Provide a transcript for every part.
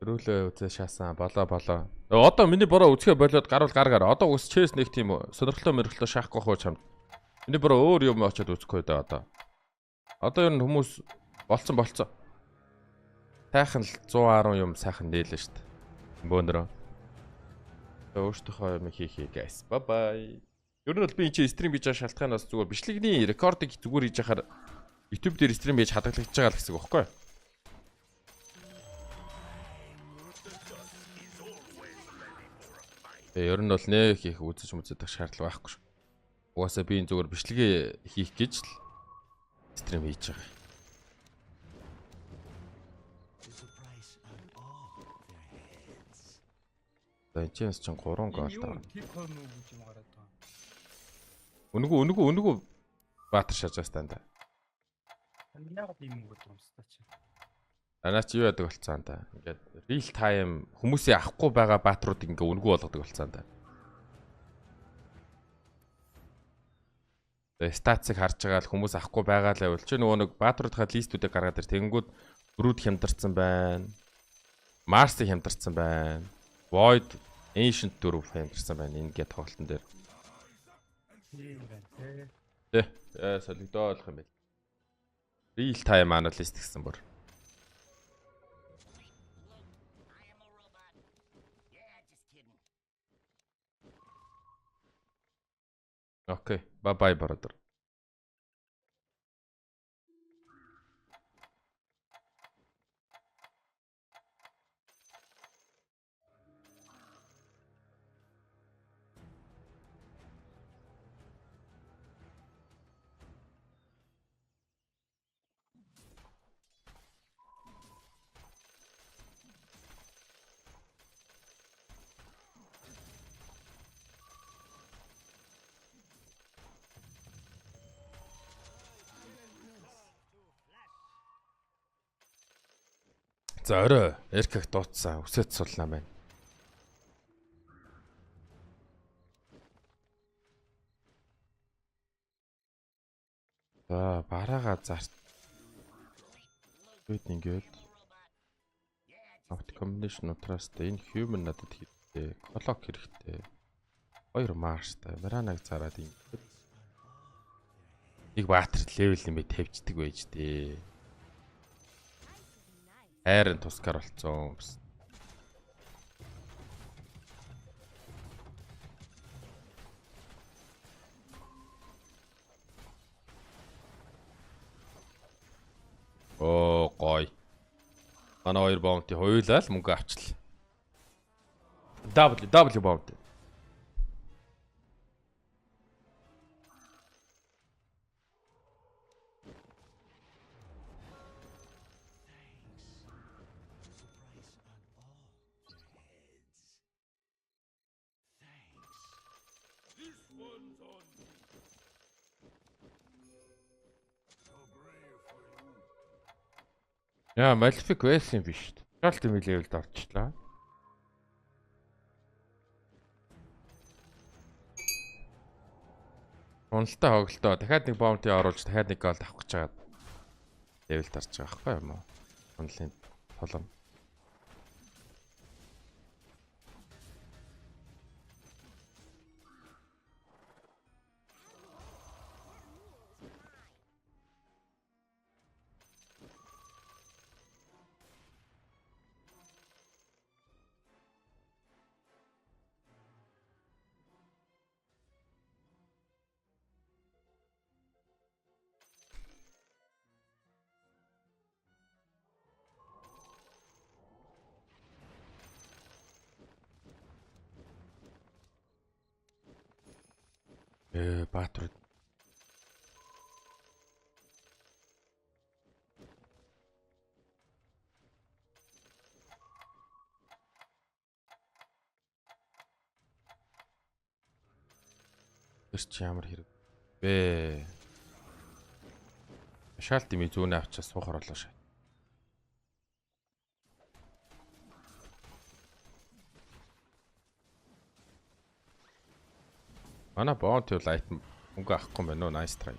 Төрүүлээ үзээ шаасан болоо. Одоо миний бороо үзэхэ болоод гарвал гар. Одоо ус чээс нэг тийм сонирхолтой мөрхлөө шахахгүй хөө чамд. Миний бороо өөр юм очиод үзэхгүй дээ одоо. Одоо ер нь хүмүүс болцсон. Сайхан л 110 юм сайхан нээлээ шүү дээ. Бөөнөрөө. Өөртөөхөө юм хийхээ guys. Bye bye. Ер нь бол би энэ чинь стрим хийж байгаа шалтгаанаас зүгээр бичлэгний рекордыг зүгээр хийж яхаар YouTube дээр стрим хийж хадгалагдаж байгаа л гэсэн үг байхгүй юу? Ер нь бол нэг их үзэж мүзэдэх шаардлага байхгүй шүү. Угаасаа би энэ зүгээр бичлэгээ хийх гэж л стрим хийж байгаа. Эцэнс чинь 3 гол таа. Үнэгүй баатар шааж байгаа та. Яг ийм үг юмстай чи. Анаа чи юу яадаг болцсон та. Ингээд real time хүмүүсийн авахгүй байгаа баатрууд ингээ үнэгүй болгодог болцсон та. Статсыг харж байгаа л хүмүүс авахгүй байгаа л байвал чи нөгөө нэг баатруудынхаа листүүдийг гаргаад ир тэгэнгүүт Brood хямдарсан байна. Mars-ыг хямдарсан байна. Void Ancient дөрөв хямдарсан байна. Ингээд тоглолтын дээр. Солигдоолох юм байл. Real time analyst гэсэн бүр. Окей, bye brother. За орой эркэх дууцсан үсэт сулнаа байна. За бараага зарт. Бид ингээд Optic combination утраас энэ human надад хэрэгтэй. Clock хэрэгтэй. 2 Mars-тай. Miranag зараад ингээд нэг баатар level нэмээ тавьчихдаг байж дээ. Хайрын тускар болцсон. Оо гой. Манай 2 баунти хоёулаа л мөнгө авчлаа. W баунти. Яа, Malefic байсан юм биш. Шалт юм левелд орчлаа. Уналтаа хоглолтоо дахиад нэг баунти оруулж дахиад нэг гол авах гэж чагаад левелд орж байгаа байхгүй юм уу? Унлын толом. Баатар. Тэрч ямар хэрэг бэ? Шалт ими зүүнээ авчаа суухар болоо шээ. Манай боонт юу лайт мөнгө авахгүй байна уу? Nice try.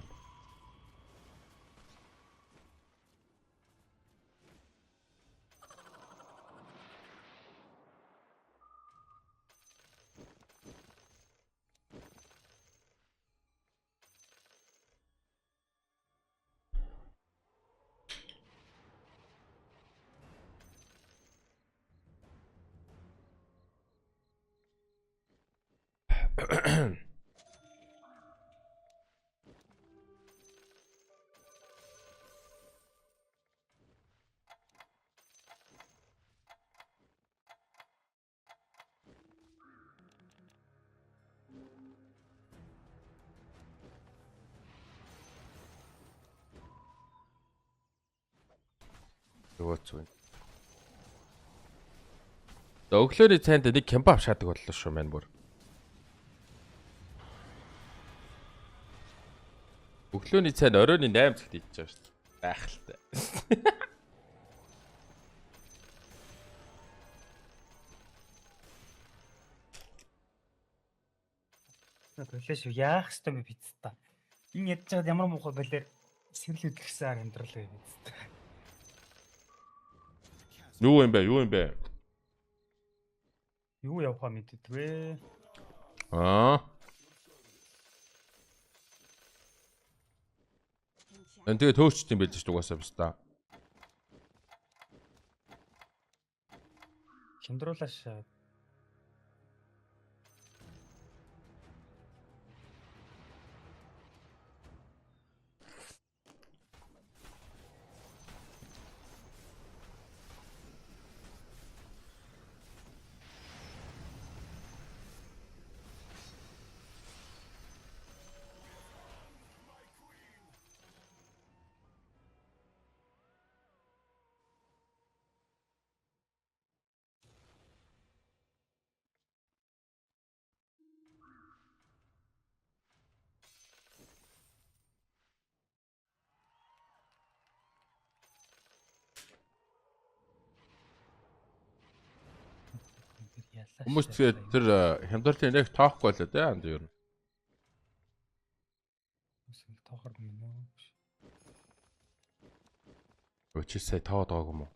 Өвөөц үү. Өглөөний цайнд нэг кембап шаадаг боллоо шүү мэн бүр. Өглөөний цайнд оройн 8 цагт идчихэж байгаа шүү дээ. Гайхалтай. Төлөөш яах ёстой бэ биз та. Энэ ядж байгаад ямар муухай байлаар сэрэл үдгсэн амьдрал бай биз та. Юу юм бэ? Юу юм бэ? Юу явахаа мэддэгвэ. Аа. Энд тэгээ төөчт юм байж шүү угаасаа биш та. Шимдруулааш Хүмүүс тэгээд тэр хямдрлын нэг тоохгүй л дээ анд юу. тоохор юм уу? Өчиг сая тоод байгаа юм уу?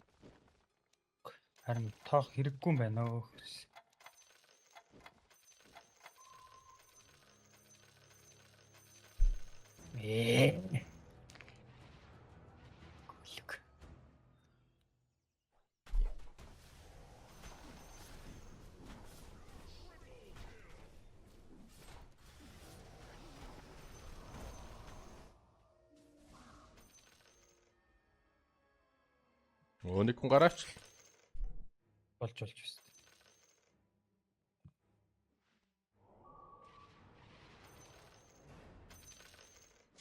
Харин тоох хэрэггүй юм байна өө. Гүлэг. Нэг хүн гараач. Болж байна.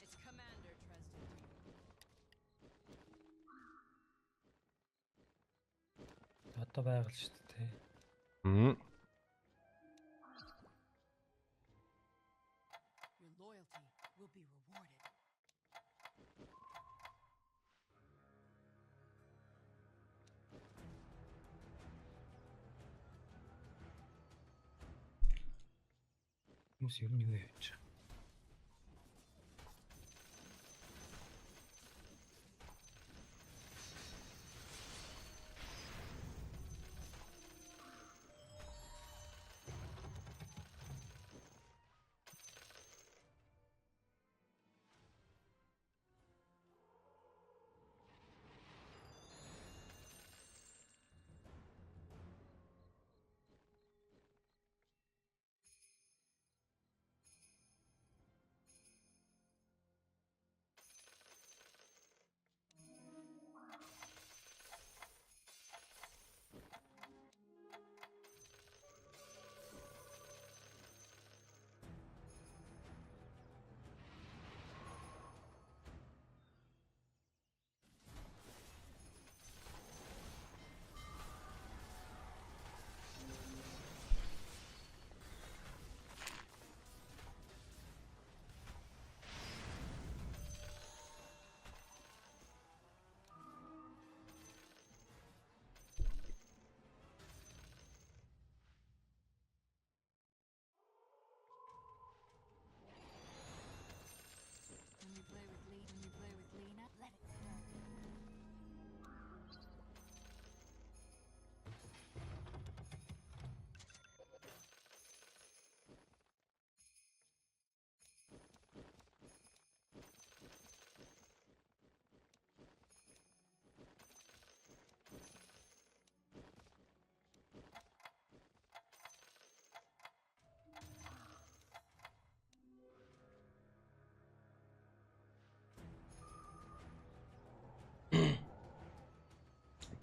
Its commander trusted you. Одоо байгаль шүү дээ. Your loyalty will be rewarded. Хүмүүс ер нь юу яаж байгаа?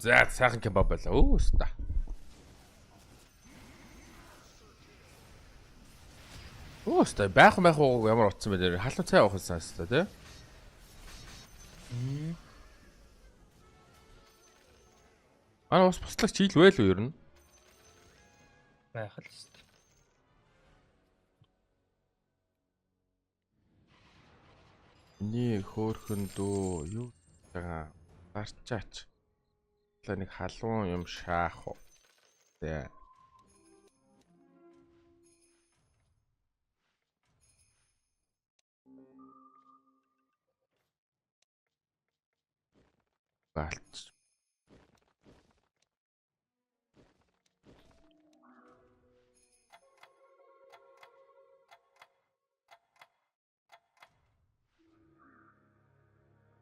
За сайхан кебаб байла. Өө ста. Өө ста байх уу ямар утсан бэ дээр халуун цай авах гэсэн ста тий. Ус буслагч хийлвэ л юу ер нь? Байх л шүү дээ. Эний хөөхөн дөө юу байгаа гарчаач. Тэ нэг халуун юм шаах уу. Тэ. Галч.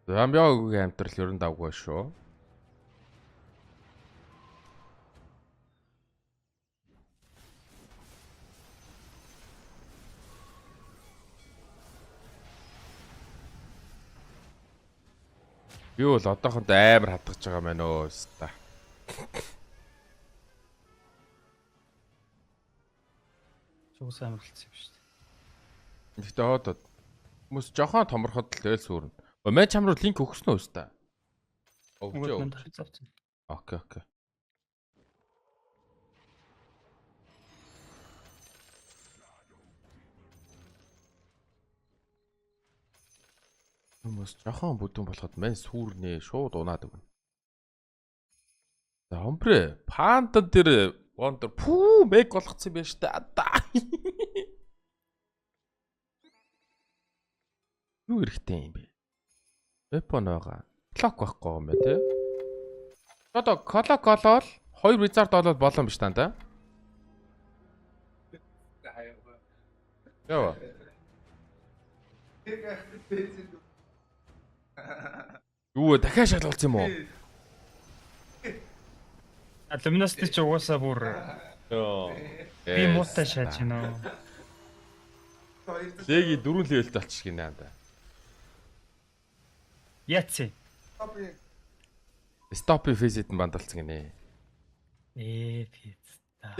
Зомбиогийн амтрал ер нь давгүй шүү. Би бол одоохондоо амар хатгаж байгаа мэн өө ста. Чуус амарлцсан юм шүү дээ. Гэхдээ хоод хүмүүс жоохон томорход л тэгэл сүрнэ. Мэн чам руу линк өгсөн үү ста? Үгүй манд хацаавсан. Окей, окей. Хүмүүс жоохон бүдүүн болоход мэн сүрнээ шууд унаад өгнө. За хомбрэ, панда дээр вондор пүү мэг болгоцсон юм байна штэ. Адаа. Юу хэрэгтэй юм бэ? Вепон байгаа. Клок байхгүй юм байна те. Одоо клок олол 2 визард олол болон биш таа. Яа. Юу дахиад шалгалсан юм уу? Алуминас ч угаасаа бүр Йоо. би муутай шааж байна. Леги 4 левелтэй болчих гинэ анда. Яци. Стоп физит бандалцсан гинэ. Пицца.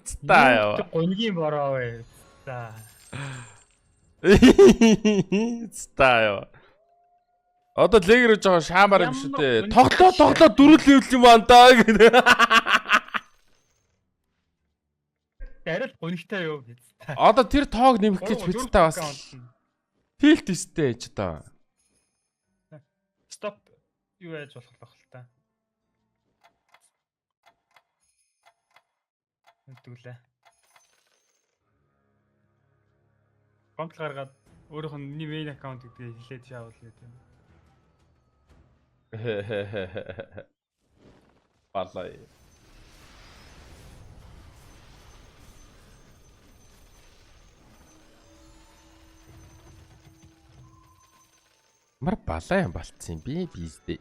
Стайл. Гонгийн бороо вэ. За. Стайл. Одоо легэр жоо шаамаар юм шүү дээ. Тоглоо 4 левел юм аа даа гэдэг. Арай л гонигтай юу пицца. Одоо тэр тоог нэмэх гэж пиццтай бас филт өстэй ч одоо. Стоп. Юу яаж болох л та. Тэгвэл. Конт гаргаад өөрийнх нь миний main account гэдгийг хэлээд шаавал гэдэг. Балай. Мар балай юм болцсон би биздэ.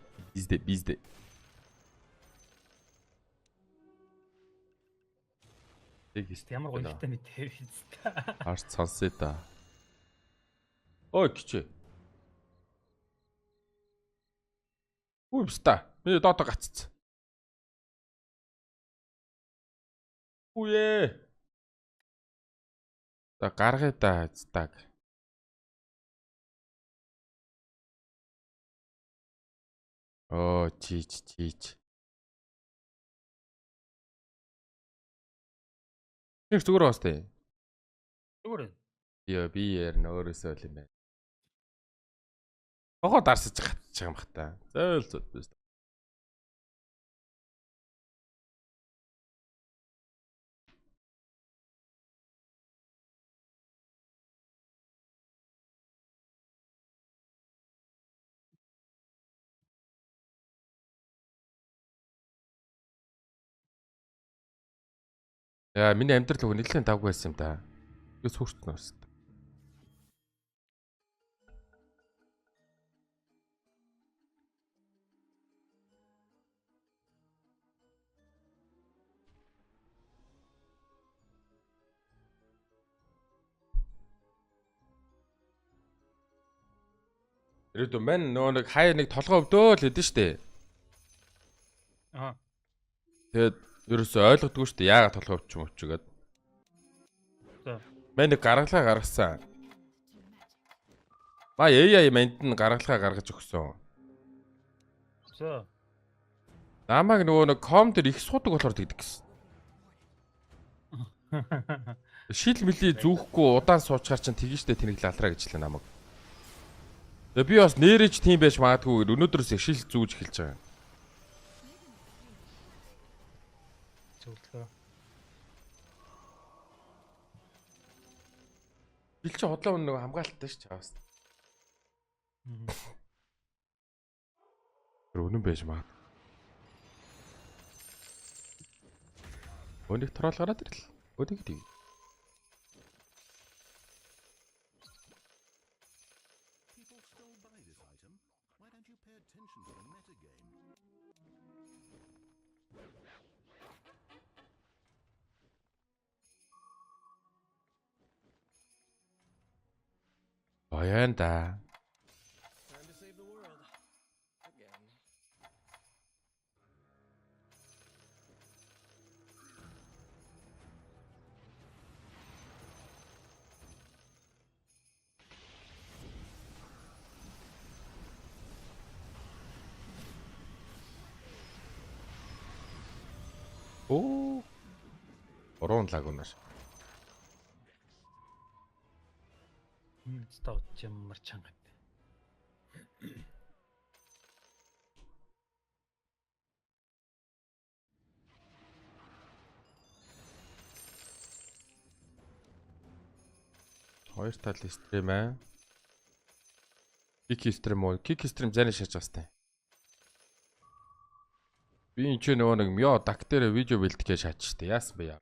Ямар гонигтай мэдээ пицца. Арт сонсъё да. Ой кичээ. Үгүй бста. Би доото гаццсан. Үе. За гаргая да цдаг. Оо чич. Тэр зүгээр бастай. Зүгээр. Яа би ярина өөрөөсөө л юм байна. Огоо дарсаж гатчих юм бах та. Зөөл. Яа миний амьдрал өгөө нэлээд давгүй байсан юм да. Би сүртнэ бас. Ирээдүйн мань нөгөө нэг хаяа нэг толгой өвдөө л хэдэн штэ. Аа. Тэгээд ерөөсөө ойлгодгүй штэ яагаад толгой өвч юм өчгээд. За. Мань нэг гаргалгаа гаргасан. Ба AI манд нь гаргалгаа гаргаж өгсөн. За. Намайг нөгөө нэг ком дээр их суудаг болохоор тэгдэг гэсэн. Шил мөлийн зүүхгүй удаан суучгаар чинь тгийжтэй тэнэг лалраа гэж хэлээ намайг. Тэгээ би бас нэрэж тийм байж магадгүй өнөөдрөөс шил зүүж эхэлж байгаа. Зөвлөгөө. Шил чи хотлоо нөгөө хамгаалттай ш чаавс. Өнөн байж магад. Өнийг тороол гараад ирлээ. Өнийг тийг. People still buy this item. Why don't you pay attention to the metagame? Баян да. Time to save the world. Again. Оо. Орон лагунаш. Став чиммар чангат. Хоёр тал стрим аа. Кик стрим уу? Кик стрим зэний шаж бастай. Би энэ ч нөгөө нэг мё дак дээр видео бэлтгэж шаач штэ. Яасан бэ яа?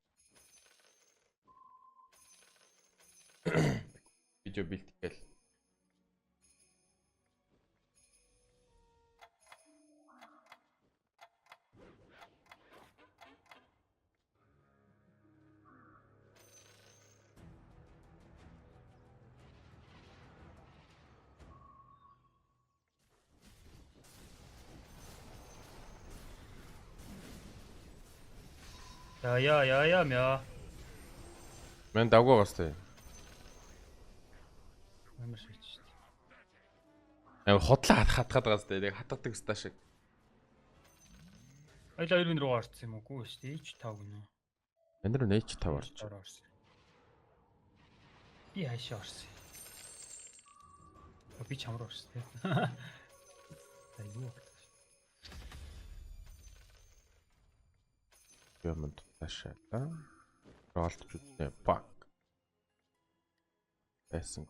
Видео бэлтгэл. Яа мя. Мэн дагуу гастай. Амар шийдэж шүү дээ. Хотлоо хатгаад байгаа сте. Яг хатгадаг ста шиг. Айл 2 руу гарсан юм уу? Үгүй шүү дээ. H5 гэнэ. Энд рүү нээж 5 орч. Орсон. Би хаашаа орсон. Би ч хамраа орсон тий. Аюу. Юмд ташаа. Ролт жүдээ баг. Эсэн.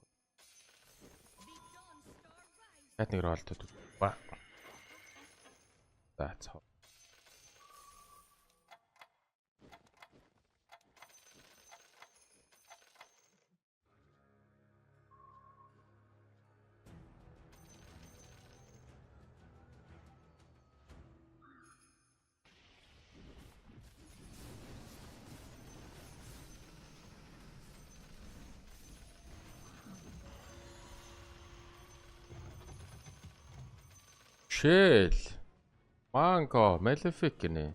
Хатны ролтод баг. That's all. Shell. Mango, Malefic гинэ.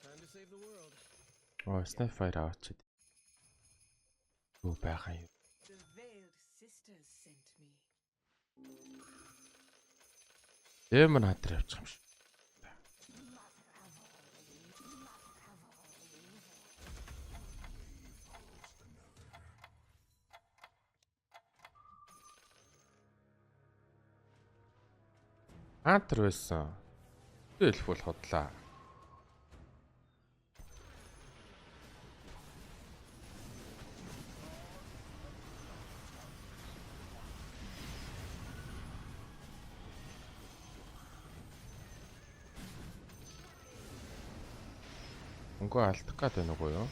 Time to save the world. Оо, Snapfire авчид. Юу байгаа юм? The veiled sisters sent me. Демон хатар явчих юм шиг. Хантер байсан. Эльф бол хотлаа. Өнгөө алдах гээд байна уу юу?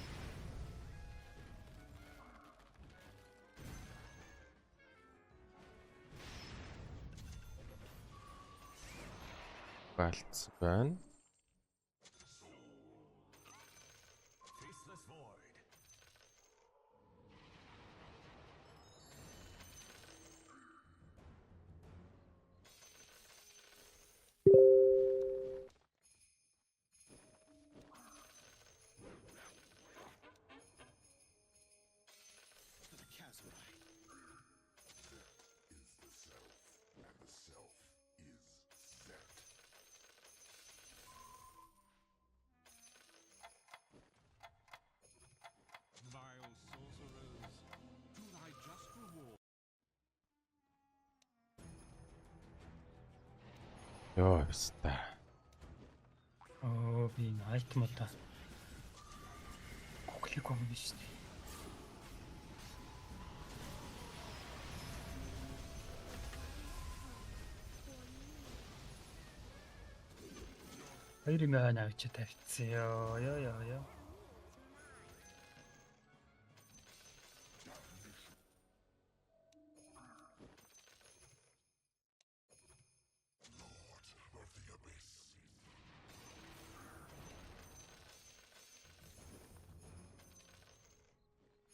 Алдсан байна. Faceless void. To the chasm. Vile sorcerers, to thy just reward. Йоо бистэ. Оо би энэ айтмуудаа. Гоглик юм биш үү? Хоёр юм авч тавьчихсан ёо ёо.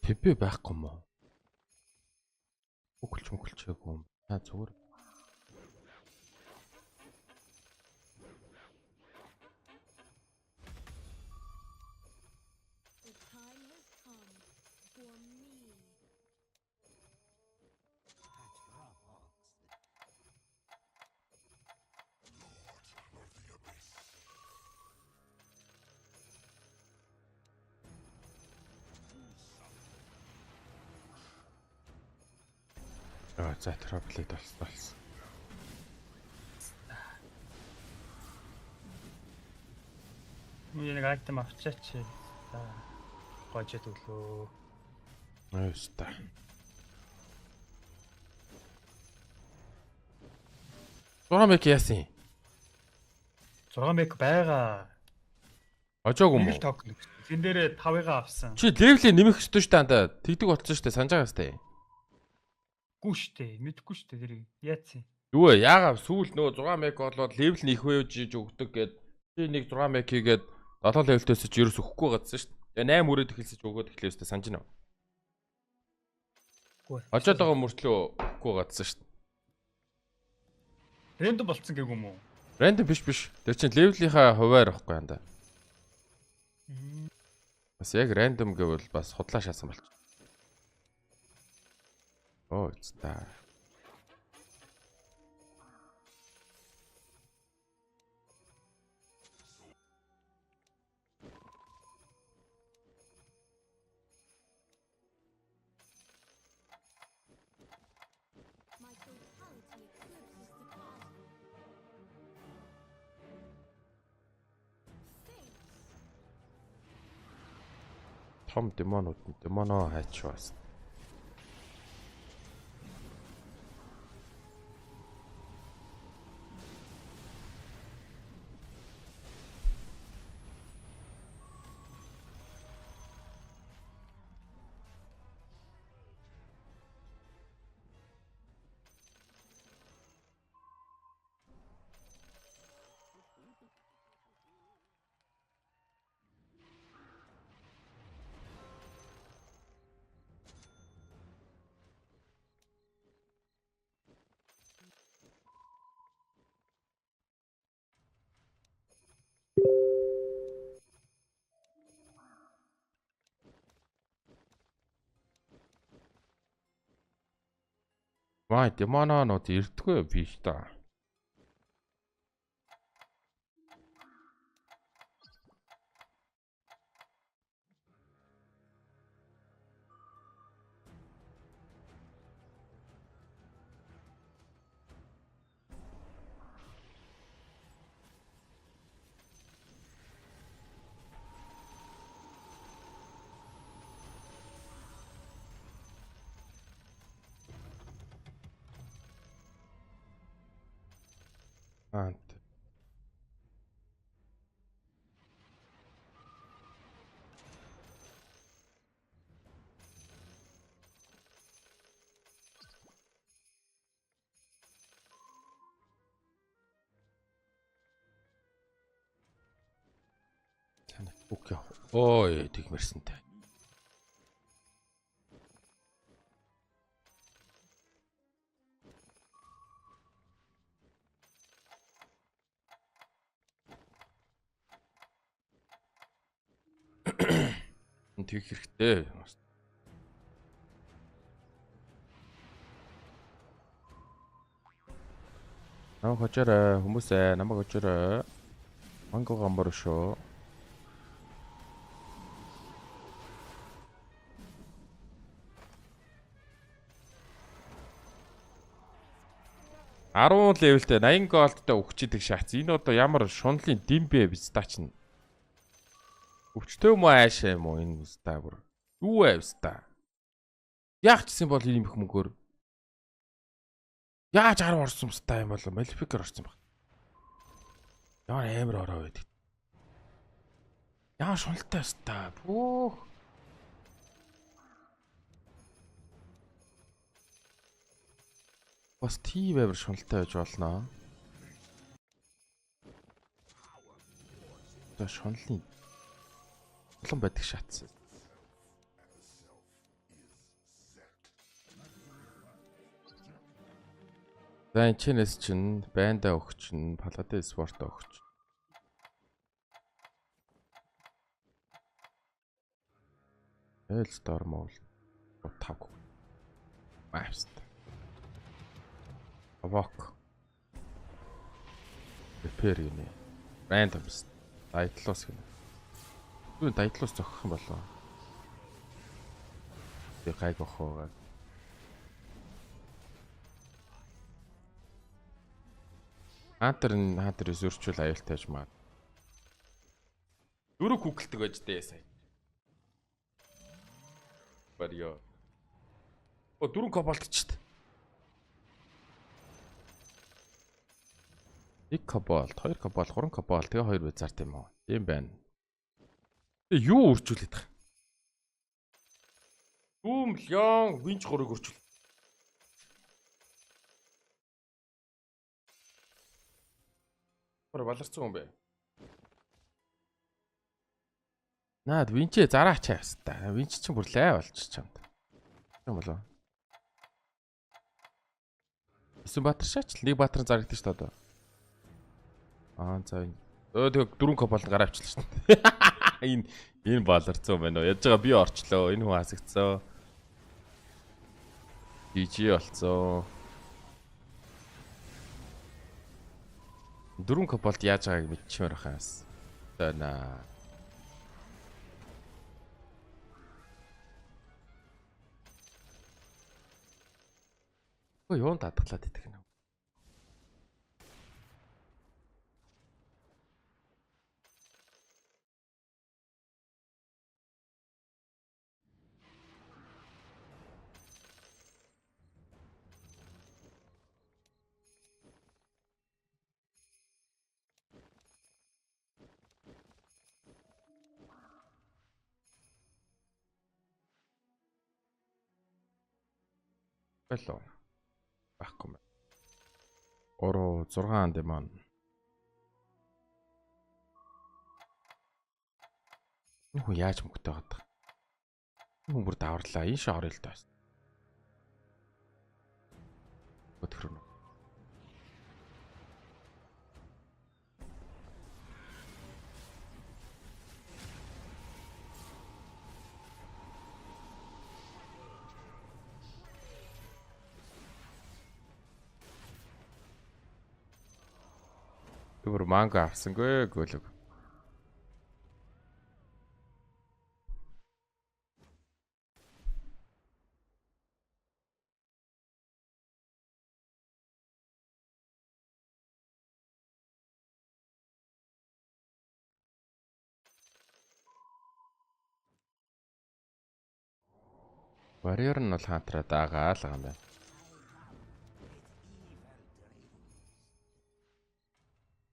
Тэвэ байхгүй юм уу? Хөглчээгүй юм. Та зүгээр. The time has come for me. Яа, за траблет болсон. Нэг айтем авчаач. За гожод өглөө. Аюуста. Зурмэк яасан? 6 мэг байгаа. Очоогүй юм Нэг уу? токен. Тэн дээрээ 5-ыг авсан. Чи левелийг нэмэх ёстой шүү дээ анда. Тэгдэг болсон шүү дээ. Санаж байгаа сте. Гүү штэ. Мэдхгүй штэ тэрийг. Яац юм. Юу вэ? Яагаад сүүл нөгөө 6 мег болоод левел нь их вэвж өгдөг гэд чи нэг 6 мег хийгээд 7 левелтээс ч ерөөс өгөхгүй гадсан шүү дээ. 8 үрээд эхэлсэж өгөөд эхлэв өстэй санаж байна уу? Гүү. Очоод байгаа мөртлөө өгөхгүй гадсан шүү дээ. Рэндом болцсон гэв юм уу? Рандом биш. Тэр чинь левелийнхаа хуваар байхгүй анда. Бас яг рандом гэвэл бас худлаа шаасан болчих. Оо та. My totality eclipses the cosmos. Thanks. Том демоноо хайч бас. Маа демоноо ирдэггүй биш та. Ант. Окей. Ой, тэгмэрсэнтэй. Тэг хэрэгтэй. Намайг хожоорой хүмүүсээ намайг хожоорой. Манго гамбар шүү. $10 левелтэй 80 голдтой өгчидэг шаац. Энэ одоо ямар шунлын димбэ бистач нь. Өвчтөө юм уу аашаа юм уу энэ бистаа бүр. Юу вэ бистаа? Яах гэсэн бол ийм их мөнгөөр. Яаж 10 орсон бистаа юм бол малификер орсон баг. Ямар амар ороо байдаг. Ямар шунлтай бистаа. Бүүх. Бас тийм амар шунлтай байж болно. За шунлын улан байдаг шатс. За энэ чинээс чинь байнда өгч нь паладин спорт өгч. Эл storm ол таг. Маст. Авок. Repair юм. Randoms. Дайтлуус гэнэ. Юу дайтлуус зогсох юм болоо. Би гайг охоо. Хантер өсөрчүүл аюултай гэж маа. Дөрөв хүүхэлдэг байж дээ сая. Барио. Дөрөв кобальт ч. 1 кобальт, 2 кобальт, 3 кобальт, тэгээ 2 базарт юм уу? Тийм байна. Тэгээ юу үржүүлээд байгаа? 2 миллион винч 3-ыг үржүүл. Баларцсан юм бэ? Наад винчээ зараач яастаа. Винч чинь бүр лай болчих чамд. Юм болоо. Эсвэл Батаршаач нэг Батар зарагдчих шүү дээ. За тэг 4 кобальт гараа авчлаа шүү дээ. Энэ баларцсан байна уу? Яаж байгаа би орчлоо. Энэ хүн хасагдсан. GG болцсон. 4 кобальт яаж байгааг мэдчихмээр хаас. Тана. Ой, юунд татглаад идэх юм. Bello. Байхгүй мэ. 6 анд маань. Энэ хүн яаж мөнгөтэй байгаа? Энэ хүн бүр даварлаа. Энэ шоо орё л даа. Өтгөрнө. Түр манго авсангүй гөлөг. Warrior нь бол хантраа даагаал байгаа юм байна.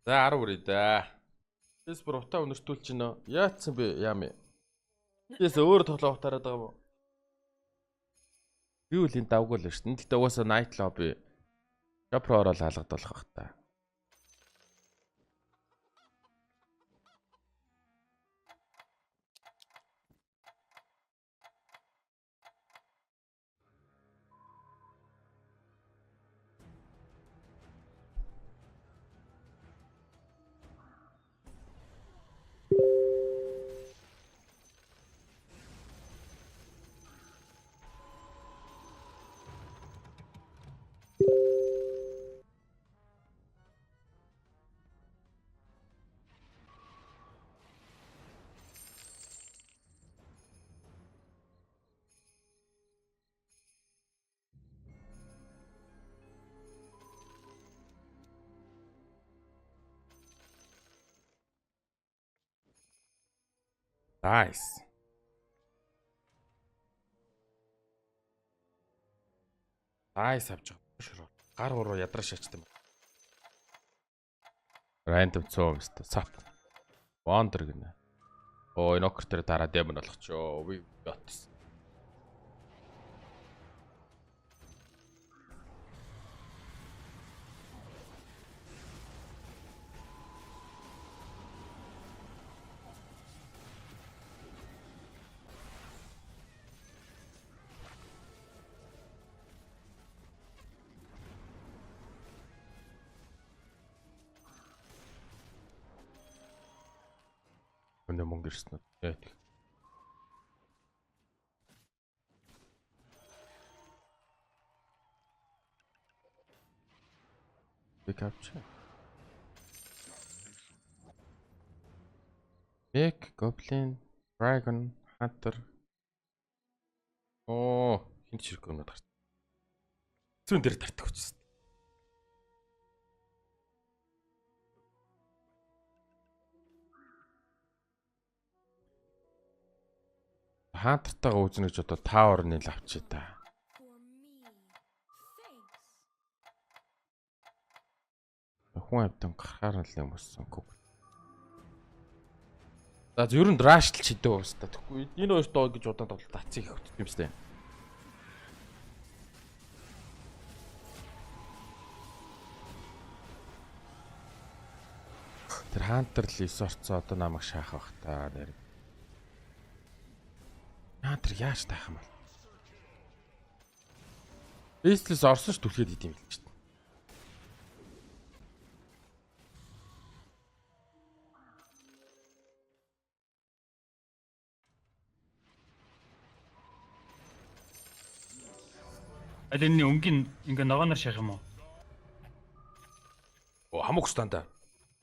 За 10 үрээ да. Тэс бүр утаа өнөртүүлж гинэ. Яатсан бэ яам ээ. Тэс өөр тоглоом тараад байгаа юм уу? Би үл энэ давгүй л шүү дээ. Тэгтээ угаасаа night lobby Pro-оор л хаалгадуулах бах та. Nice. Nice авч байгаа. Шүрөө. Гар уруу ядраа шаачдаг юм. Random цоо өстө. Сап. Wonder гинэ. Оо, нокер дээр дараа демон болгочоо. We got this. Өнөө мөнгө ирсэн үү? Яг. Capture. Big Goblin, Dragon, Hunter. Оо, хинт ширхэг өнөд гарч. Зүүн дээр тартах учраас. Хантартайгаа үзнэ гэж одоо Tower нийл авчи та. For me. Thanks. Хүн амтан гарахаар л юм болсон. За ер нь Rush л чидээ уустаа. Тэгэхгүй энэ хоёр доо гэж удаан тоглолт тацыг их хөтсөн юм шүү дээ. Тэр Hunter л 9 орцоо одоо намайг шаах бах та нэр. Hunter яаж таах юм бол? Эслэс орсон ш түлхээд идэм билээ шүү дээ. Алинны өнгийн ингээ ногооноор шах юм уу? Оо хамаагүй станда.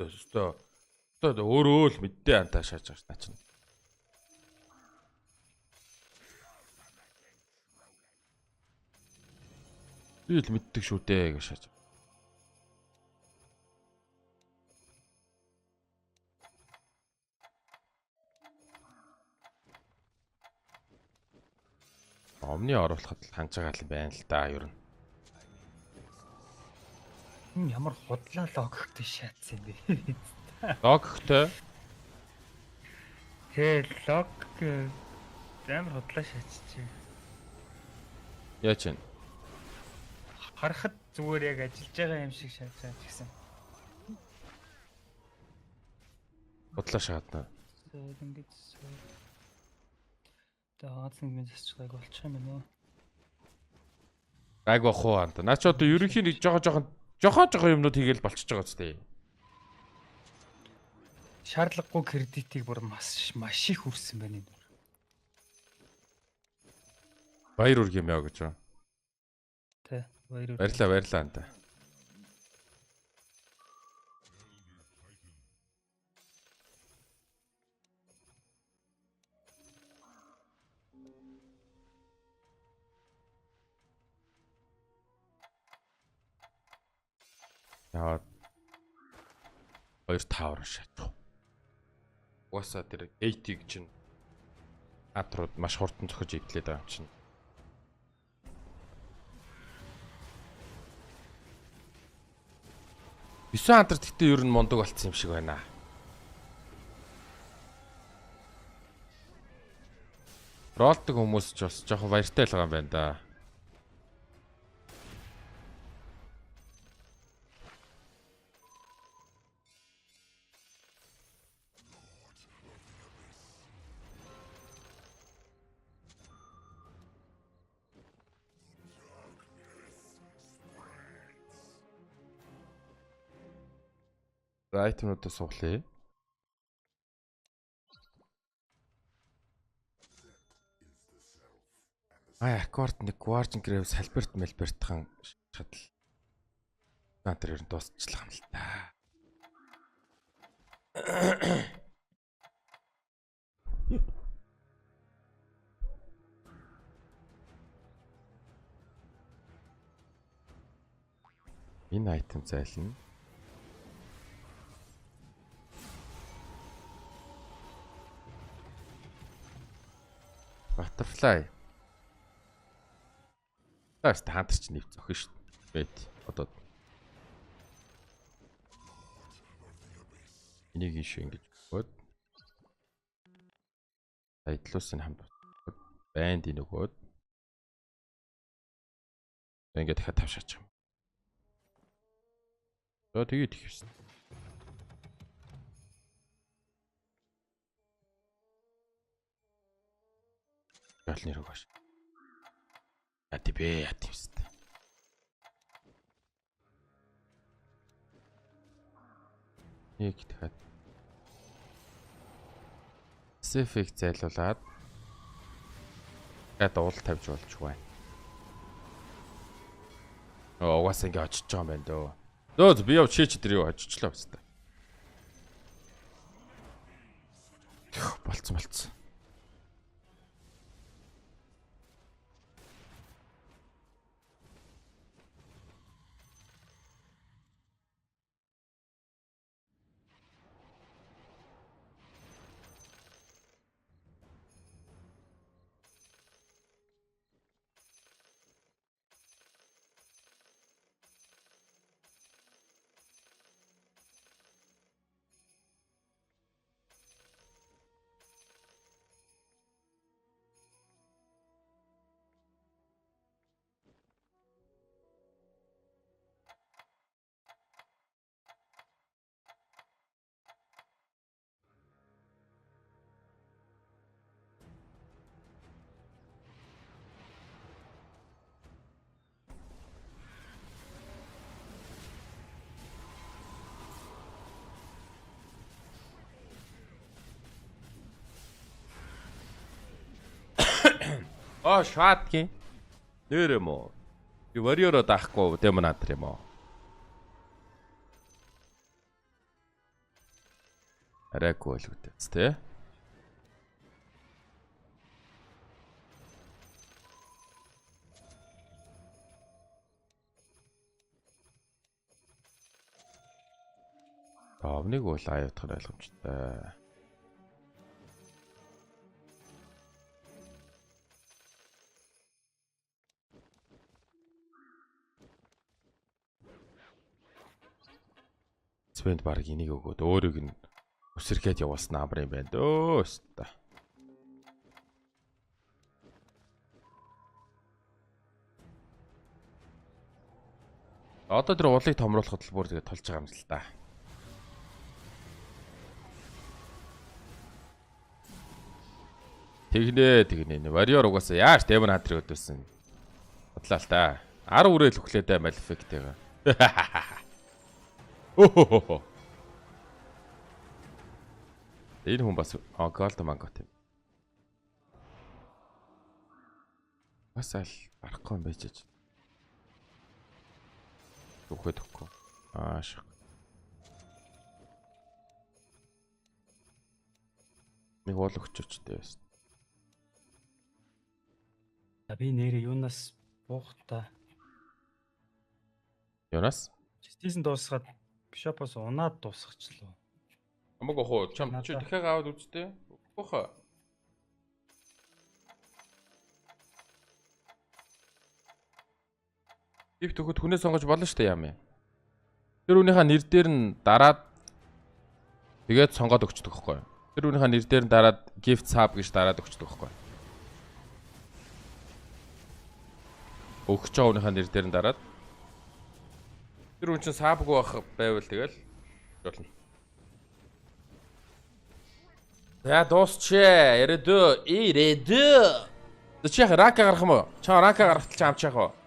Өстөө өөрөө л мэддээ антаа шааж байгаа ш наа чинь. Би л мэддэг шүү дээ гэж шааж. Омны оруулахад л ханж байгаа юм байна л да ер нь. Энэ ямар худлаа логиктэй шаацсан бэ? Логиктэй. Логик амар худлаа шааччихэ. Яа чинь. Харахад зүгээр яг ажиллаж байгаа юм шиг шаачаа гэсэн. Бодлоо шаадна. Ингэж Даацсан юм засчихдаг болчих юм байна уу? Гайг бах уу анта. Наа ч одоо ерөнхийн нэг жоохон юмнууд хийгээл болчихж байгаа үстэй. Шаардлагагүй кредитийг бүр маш их үрсэн байна энэ. Баяр үрг юм яа гэж байна. Тэ, баяр. Баярлаа анта. Яа. Хоёр Tower шатах. Угаасаа тэр 80-ийг чинь атрууд маш хурдан зөхөж идлээд байгаа юм чинь. Бисэн антар гэхдээ ер нь мундаг болцсон юм шиг байна. Ролдог хүмүүс ч бас жоохон баяртай л байгаа юм байна да. Айтемнуудаа суглая. Аккорд нэг Guardian Grave салбарт мэлбертхан шатал. Наад ер нь дуусчлаа юм л та. Энэ айтем зайлна. Butterfly. Таас хантар ч нэв зөхөн шүү дээ. Бэт одоо энийг ишээ ингэж өгөөд сайдлуусын хамт банд ин өгөөд ингээд дахиад тавшаач юм. За тэгээд хийвсэн. Гал нэр өгөөш. Атибэ ативст. Нэг дахиад Specific зайлуулад гад уул тавьж болж байна. Угаас ингэ очиж байгаа юм байна дөө. Дөөд би яв чич дээр юу очичлаа баста. Болцсон. Шаатки. Нэрэмөө. Би вариороо даахгүй демонатор юм уу? Арайгүй л үтээс тэ. Тавныг бол аюутгах ойлгомжтой. Свэнд баг энийг өгөөд өөрийг нь өсөрхөд явуулсан амар юм байна дөө өстө. Одоо тэр уулыг томруулахад л бүр тэгээд толж байгаа юм л та. Тэгнэ. Вариор угаасаа яаш демон хантрыг өдөөсөн. Бодлаа л та. 10 үрээл өглөөдөө малефекттэйгээ. Оо. Энэ хүн бас голд мангот юм. Бас аль барахгүй юм байж ч. Өгөхгүй. Ааш. Нэг уул өгчөөчтэй байсан. Би нэрээ юунаас буух та. Юунаас? Стейсэн дуусгаад бишопоос унаад дуусгачлаа. Амаг хоо чам чи дахиад аваад үзтээ. Өөхөө. Ив төгөд хүнээ сонгож болно шүү дээ яам ээ. Тэр хүнийхээ нэр дээр нь дараад тэгээд сонгоод өгчдөг байхгүй юу? Тэр хүнийхээ нэр дээр нь дараад gift sub гэж дараад өгчдөг байхгүй юу? Өгч байгаа хүнийхээ нэр дээр нь дараад тэр хүн чинь сабгүй байх байвал тэгэл болно. За дуусчээ. Ирээдөө. Чи яхаа рака гарах юм уу? Чаа рака гарахтал чи амч яах вэ?